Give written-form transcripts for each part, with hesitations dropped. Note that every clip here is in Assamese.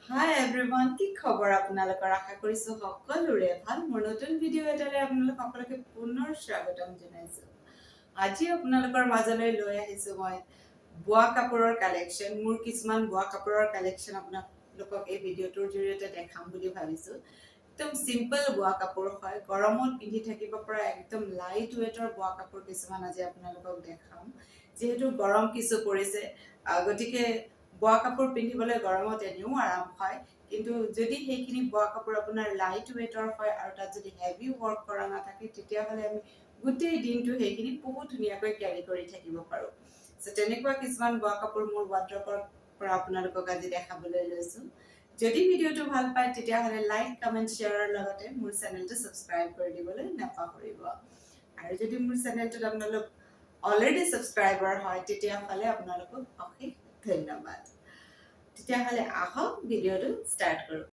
Hi everyone, কি খবৰ আপোনালোকৰ আশা কৰিছো সকলোৰে ভাল মোৰ নতুন ভিডিও এটালৈ আপোনালোক সকলোকে পুনৰ স্বাগতম জনাইছো আজি আপোনালোকৰ মাজলৈ লৈ আহিছো মই বুৱা কাপোৰৰ কালেকচন মোৰ কিছুমান বুৱা কাপোৰৰ কালেকচন আপোনালোকক এই ভিডিওটোৰ জৰিয়তে দেখাম বুলি ভাবিছো একদম সিম্পল বুৱা কাপোৰ হয় গৰমত পিন্ধি থাকিব পৰা একদম লাইট ওয়েটৰ বুৱা কাপোৰ কিছুমান আজি আপোনালোকক দেখাম যেহেতু গৰম কিছু পৰিছে গতিকে বুৱা কাপোৰ পিন্ধিবলৈ গৰমত এনেও আৰাম হয় কিন্তু যদি সেইখিনি বুৱা কাপোৰ আপোনাৰ লাইট ওয়েটৰ হয় আৰু তাত যদি হেভি ওয়াৰ্ক কৰা নাথাকে তেতিয়া হলে আমি গোটেই দিনটো সেইখিনি বহুত ধুনীয়াকৈ ক্যাৰি কৰি থাকিব পাৰো সো তেনেকুৱা কিছুমান বুৱা কাপোৰ মোৰ ওয়াৰ্ড্ৰবৰ পৰা আপোনালোকক আজি দেখাবলৈ লৈছো যদি ভিডিওটো ভাল পায় তেতিয়া হলে লাইক কমেন্ট শেয়াৰৰ লগতে মোৰ চেনেলটো সাবস্ক্ৰাইব কৰি দিবলৈ নাপাহৰিব আৰু যদি মোৰ চেনেলটোত আপোনালোক অলৰেডি সাবস্ক্ৰাইবাৰ হয় তেতিয়া হলে আপোনালোকক অশেষ ধন্যবাদ তেতিয়া হলে আহক ভিডিওটো স্টাৰ্ট কৰো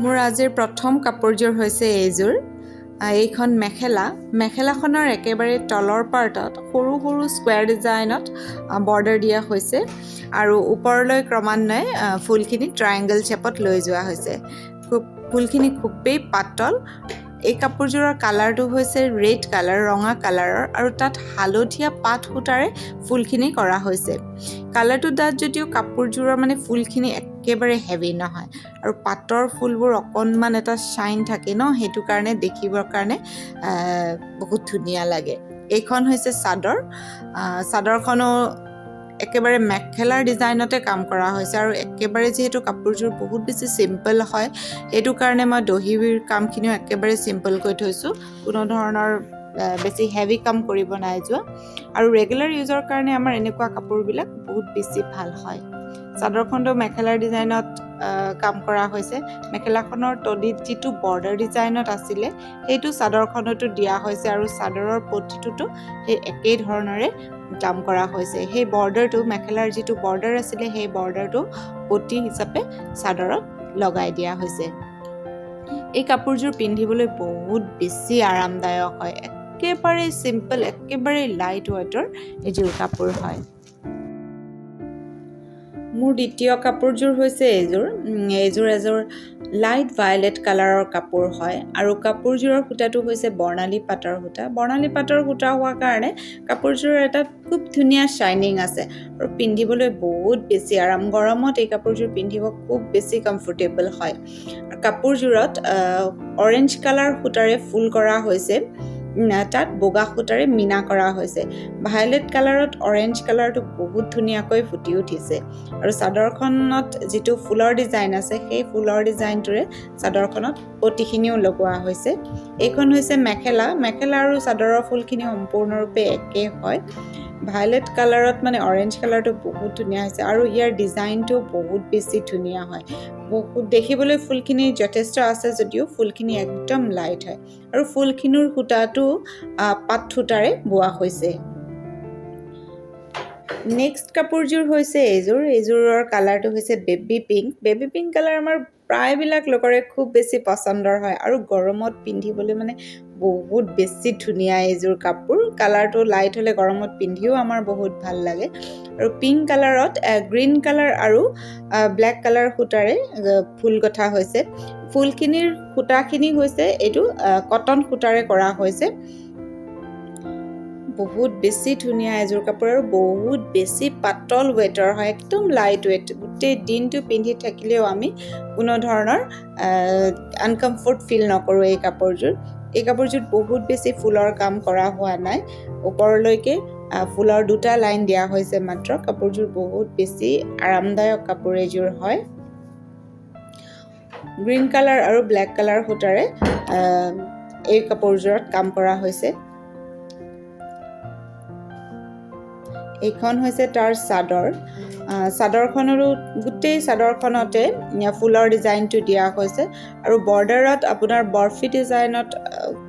মোৰ আজিৰ প্ৰথম কাপোৰযোৰ হৈছে এইযোৰ এইখন মেখেলাখনৰ একেবাৰে তলৰ পাৰ্টত সৰু সৰু স্কয়াৰ ডিজাইনত বৰ্ডাৰ দিয়া হৈছে আৰু ওপৰলৈ ক্ৰমান্বয়ে ফুলখিনি ট্ৰায়াঙ্গল শেপত লৈ যোৱা হৈছে ফুলখিনি খুবেই পাতল এই কাপোৰযোৰৰ কালাৰটো হৈছে ৰেড কালাৰ ৰঙা কালাৰৰ আৰু তাত হালধীয়া পাত সূতাৰে ফুলখিনি কৰা হৈছে কালাৰটো ডাঠ যদিও কাপোৰযোৰৰ মানে ফুলখিনি একেবাৰে হেভি নহয় আৰু পাতৰ ফুলবোৰ অকনমান এটা শাইন থাকে ন হেতু কাৰণে দেখিবৰ কাৰণে বহুত ধুনীয়া লাগে এইখন হৈছে চাদৰখনো একেবাৰে মেখেলাৰ ডিজাইনতে কাম কৰা হৈছে আৰু একেবাৰে যেহেতু কাপোৰযোৰ বহুত বেছি সিম্পল হয় হেতু কাৰণে মই দহিৰ কামখিনিও একেবাৰে সিম্পল কৈ থৈছো কোনো ধৰণৰ বেছি হেভি কাম কৰিব নাই যোৱা আৰু ৰেগুলাৰ ইউজৰ কাৰণে আমাৰ এনেকুৱা কাপোৰবিলাক বহুত বেছি ভাল হয় চাদৰখনটো মেখেলাৰ ডিজাইনত কাম কৰা হৈছে মেখেলাখনৰ তলিত যিটো বৰ্ডাৰ ডিজাইনত আছিলে সেইটো চাদৰখনতো দিয়া হৈছে আৰু চাদৰৰ পটিটোতো সেই একেই ধৰণৰে কাম কৰা হৈছে সেই বৰ্ডাৰটো মেখেলাৰ যিটো বৰ্ডাৰ আছিলে সেই বৰ্ডাৰটো পটি হিচাপে চাদৰত লগাই দিয়া হৈছে এই কাপোৰযোৰ পিন্ধিবলৈ বহুত বেছি আৰামদায়ক হয় একেবাৰে সিম্পল একেবাৰে লাইট ওয়েটৰ এইযোৰ কাপোৰ হয় মোৰ দ্বিতীয় কাপোৰযোৰ হৈছে এযোৰ লাইট ভায়োলেট কালাৰৰ কাপোৰ হয় আৰু কাপোৰযোৰৰ সূতাটো হৈছে বৰ্ণালী পাটৰ সূতা হোৱাৰ কাৰণে কাপোৰযোৰৰ এটা খুব ধুনীয়া শাইনিং আছে আৰু পিন্ধিবলৈ বহুত বেছি আৰাম গৰমত এই কাপোৰযোৰ পিন্ধিব খুব বেছি কমফৰ্টেবল হয় আৰু কাপোৰযোৰত অৰেঞ্জ কালাৰ সূতাৰে ফুল কৰা হৈছে তাত বগা সূতাৰে মিনা কৰা হৈছে ভায়োলেট কালাৰত অৰেঞ্জ কালাৰটো বহুত ধুনীয়াকৈ ফুটি উঠিছে আৰু চাদৰখনত যিটো ফুলৰ ডিজাইন আছে সেই ফুলৰ ডিজাইনটোৰে চাদৰখনত পটিখিনিও লগোৱা হৈছে এইখন হৈছে মেখেলা আৰু চাদৰৰ ফুলখিনি সম্পূৰ্ণৰূপে একে হয় ভায়োলেট কালাৰত মানে অৰেঞ্জ কালাৰটো বহুত ধুনীয়া হৈছে আৰু ইয়াৰ ডিজাইনটো বহুত বেছি ধুনীয়া হয় বহুত দেখিবলৈ ফুলখিনি যথেষ্ট আছে যদিও ফুলখিনি একদম লাইট হয় আৰু ফুলখিনিৰ সূতাটো পাত সূতাৰে বোৱা হৈছে নেক্সট কাপোৰযোৰ হৈছে এইযোৰৰ কালাৰটো হৈছে বেবি পিংক কালাৰ আমাৰ প্ৰায়বিলাক লোকৰে খুব বেছি পছন্দৰ হয় আৰু গৰমত পিন্ধিবলৈ মানে বহুত বেছি ধুনীয়া এইযোৰ কাপোৰ কালাৰটো লাইট হলে গৰমত পিন্ধিও আমাৰ বহুত ভাল লাগে আৰু পিংক কালাৰত গ্ৰীন কালাৰ আৰু ব্ল্যাক কালাৰ সূতাৰে ফুল গঠা হৈছে ফুলখিনিৰ সূতাখিনি হৈছে এইটো কটন সূতাৰে কৰা হৈছে বহুত বেছি ধুনীয়া এযোৰ কাপোৰ আৰু বহুত বেছি পাতল ওয়েটৰ হয় একদম লাইট ওয়েট গোটেই দিনটো পিন্ধি থাকিলেও আমি কোনো ধৰণৰ আনকমফৰ্ট ফিল নকৰো এই কাপোৰযোৰ বহুত বেছি ফুলৰ কাম কৰা হোৱা নাই ওপৰলৈকে ফুলৰ দুটা লাইন দিয়া হৈছে মাত্ৰ কাপোৰযোৰ বহুত বেছি আৰামদায়ক কাপোৰ এযোৰ হয় গ্ৰীন কালাৰ আৰু ব্ল্যাক কালাৰ সূতাৰে এই কাপোৰযোৰত কাম কৰা হৈছে এইখন হৈছে তাৰ চাদৰখনৰো গোটেই চাদৰখনতে ফুলৰ ডিজাইনটো দিয়া হৈছে আৰু বৰ্ডাৰত আপোনাৰ বৰফি ডিজাইনত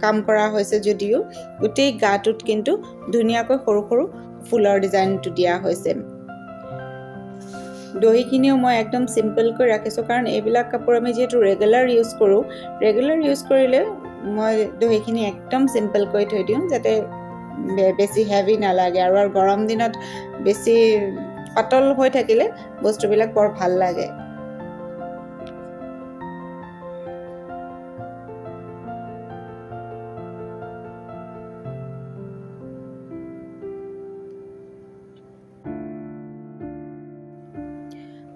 কাম কৰা হৈছে যদিও গোটেই গাটোত কিন্তু ধুনীয়াকৈ সৰু সৰু ফুলৰ ডিজাইনটো দিয়া হৈছে দহিখিনিও মই একদম চিম্পলকৈ ৰাখিছোঁ, কাৰণ এইবিলাক কাপোৰ আমি যিহেতু ৰেগুলাৰ ইউজ কৰোঁ, ৰেগুলাৰ ইউজ কৰিলে মই দহিখিনি একদম চিম্পলকৈ থৈ দিওঁ, যাতে বেছি হেভি নালাগে। আৰু গৰম দিনত বেছি পাতল হৈ থাকিলে বস্তুবিলাক বৰ ভাল লাগে।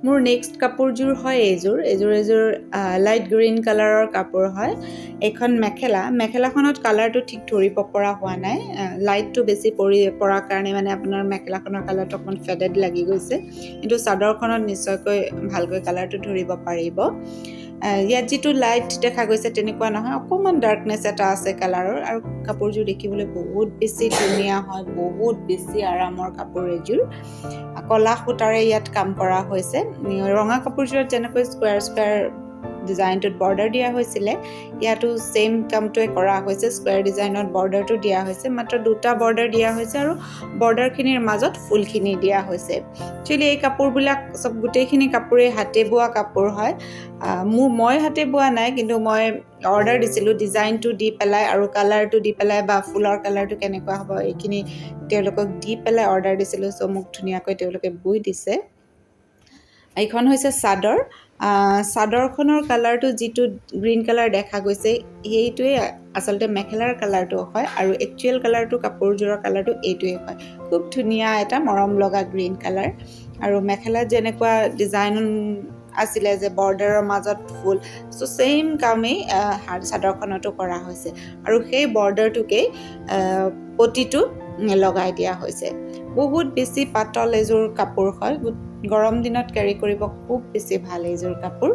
মোৰ নেক্সট কাপোৰযোৰ হয় এইযোৰ লাইট গ্ৰীণ কালাৰৰ কাপোৰ হয়। এইখন মেখেলাখনত কালাৰটো ঠিক ধৰিব পৰা হোৱা নাই, লাইটটো বেছি পৰাৰ কাৰণে মানে আপোনাৰ মেখেলাখনৰ কালাৰটো অকণমান ফেডেড লাগি গৈছে, কিন্তু চাদৰখনত নিশ্চয়কৈ ভালকৈ কালাৰটো ধৰিব পাৰিব। ইয়াত যিটো লাইট দেখা গৈছে তেনেকুৱা নহয়, অকণমান ডাৰ্কনেছ এটা আছে কালাৰৰ। আৰু কাপোৰযোৰ দেখিবলৈ বহুত বেছি ধুনীয়া হয়, বহুত বেছি আৰামৰ কাপোৰ এযোৰ। কলা সূতাৰে ইয়াত কাম কৰা হৈছে। ৰঙা কাপোৰযোৰত যেনেকৈ স্কুৱাৰ ডিজাইনটোত বৰ্ডাৰ দিয়া হৈছিলে, ইয়াতো ছেইম কামটোৱে কৰা হৈছে। স্কুৱাৰ ডিজাইনত বৰ্ডাৰটো দিয়া হৈছে, মাত্ৰ দুটা বৰ্ডাৰ দিয়া হৈছে আৰু বৰ্ডাৰখিনিৰ মাজত ফুলখিনি দিয়া হৈছে। একচুৱেলি এই কাপোৰবিলাক গোটেইখিনি কাপোৰেই হাতে বোৱা কাপোৰ হয়। মই হাতে বোৱা নাই, কিন্তু মই অৰ্ডাৰ দিছিলোঁ ডিজাইনটো দি পেলাই আৰু কালাৰটো দি পেলাই, বা ফুলৰ কালাৰটো কেনেকুৱা হ'ব এইখিনি তেওঁলোকক দি পেলাই অৰ্ডাৰ দিছিলোঁ। চ' মোক ধুনীয়াকৈ তেওঁলোকে বৈ দিছে। এইখন হৈছে চাদৰ। চাদৰখনৰ কালাৰটো যিটো গ্ৰীণ কালাৰ দেখা গৈছে, সেইটোৱে আচলতে মেখেলাৰ কালাৰটো হয়, আৰু একচুৱেল কালাৰটো কাপোৰযোৰৰ কালাৰটো এইটোৱে হয়। খুব ধুনীয়া এটা মৰম লগা গ্ৰীণ কালাৰ। আৰু মেখেলাত যেনেকুৱা ডিজাইন আছিলে যে বৰ্ডাৰৰ মাজত ফুল, চ' ছেইম কামেই চাদৰখনতো কৰা হৈছে, আৰু সেই বৰ্ডাৰটোকেই পটিটো লগাই দিয়া হৈছে। বহুত বেছি পাতল এযোৰ কাপোৰ হয়, গৰম দিনত কেৰি কৰিব খুব বেছি ভাল এইযোৰ কাপোৰ।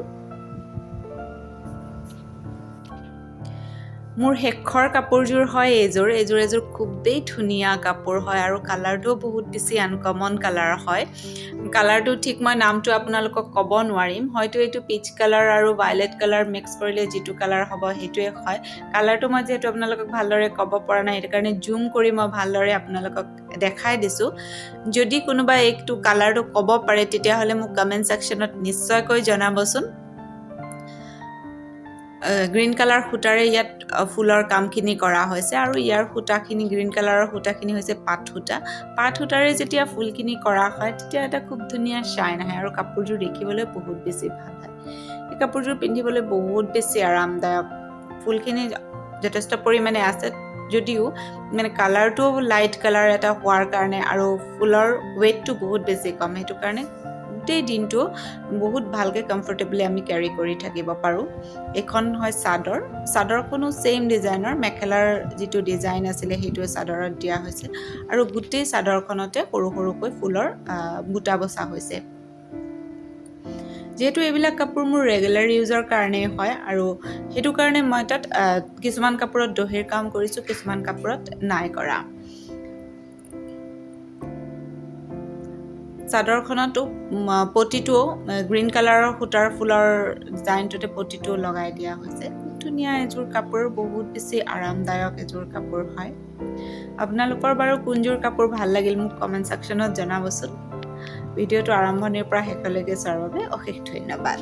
মোৰ শেষৰ কাপোৰযোৰ হয় এইযোৰ খুবেই ধুনীয়া কাপোৰ হয়, আৰু কালাৰটোও বহুত বেছি আনকমন কালাৰ হয়। কালাৰটো ঠিক মই নামটো আপোনালোকক ক'ব নোৱাৰিম, হয়তো এইটো পিচ কালাৰ আৰু ভায়লেট কালাৰ মিক্স কৰিলে যিটো কালাৰ হ'ব সেইটোৱে হয়। কালাৰটো মই যিহেতু আপোনালোকক ভালদৰে ক'ব পৰা নাই, সেইটো কাৰণে জুম কৰি মই ভালদৰে আপোনালোকক দেখাই দিছোঁ। যদি কোনোবাই এইটো কালাৰটো ক'ব পাৰে, তেতিয়াহ'লে মোক কমেণ্ট ছেকশ্যনত নিশ্চয়কৈ জনাবচোন। গ্ৰীণ কালাৰ সূতাৰে ইয়াত ফুলৰ কামখিনি কৰা হৈছে, আৰু ইয়াৰ সূতাখিনি গ্ৰীণ কালাৰৰ সূতাখিনি হৈছে পাট সূতাৰে যেতিয়া ফুলখিনি কৰা হয়, তেতিয়া এটা খুব ধুনীয়া শ্বাইন আহে, আৰু কাপোৰযোৰ দেখিবলৈ বহুত বেছি ভাল হয়। এই কাপোৰযোৰ পিন্ধিবলৈ বহুত বেছি আৰামদায়ক। ফুলখিনি যথেষ্ট পৰিমাণে আছে, যদিও মানে কালাৰটো লাইট কালাৰ এটা হোৱাৰ কাৰণে আৰু ফুলৰ ৱেইটটো বহুত বেছি কম, সেইটো কাৰণে গোটেই দিনটো বহুত ভালকৈ কমফৰ্টেবলি আমি কেৰি কৰি থাকিব পাৰোঁ। এইখন হয় চাদৰখনো ছেইম ডিজাইনৰ, মেখেলাৰ যিটো ডিজাইন আছিলে সেইটোৱে চাদৰত দিয়া হৈছে, আৰু গোটেই চাদৰখনতে সৰু সৰুকৈ ফুলৰ বুটা বচা হৈছে। যিহেতু এইবিলাক কাপোৰ মোৰ ৰেগুলাৰ ইউজৰ কাৰণেই হয়, আৰু সেইটো কাৰণে মই তাত কিছুমান কাপোৰত দহিৰ কাম কৰিছোঁ, কিছুমান কাপোৰত নাই কৰা। চাদৰখনতো পটিটো গ্ৰীণ কালাৰৰ সূতাৰ ফুলৰ ডিজাইনটোতে পটিটো লগাই দিয়া হৈছে। খুব ধুনীয়া এযোৰ কাপোৰ, বহুত বেছি আৰামদায়ক এযোৰ কাপোৰ হয়। আপোনালোকৰ বাৰু কোনযোৰ কাপোৰ ভাল লাগিল মোক কমেণ্ট ছেকশ্যনত জনাবচোন। ভিডিঅ'টো আৰম্ভণিৰ পৰা শেষলৈকে চোৱাৰ বাবে অশেষ ধন্যবাদ।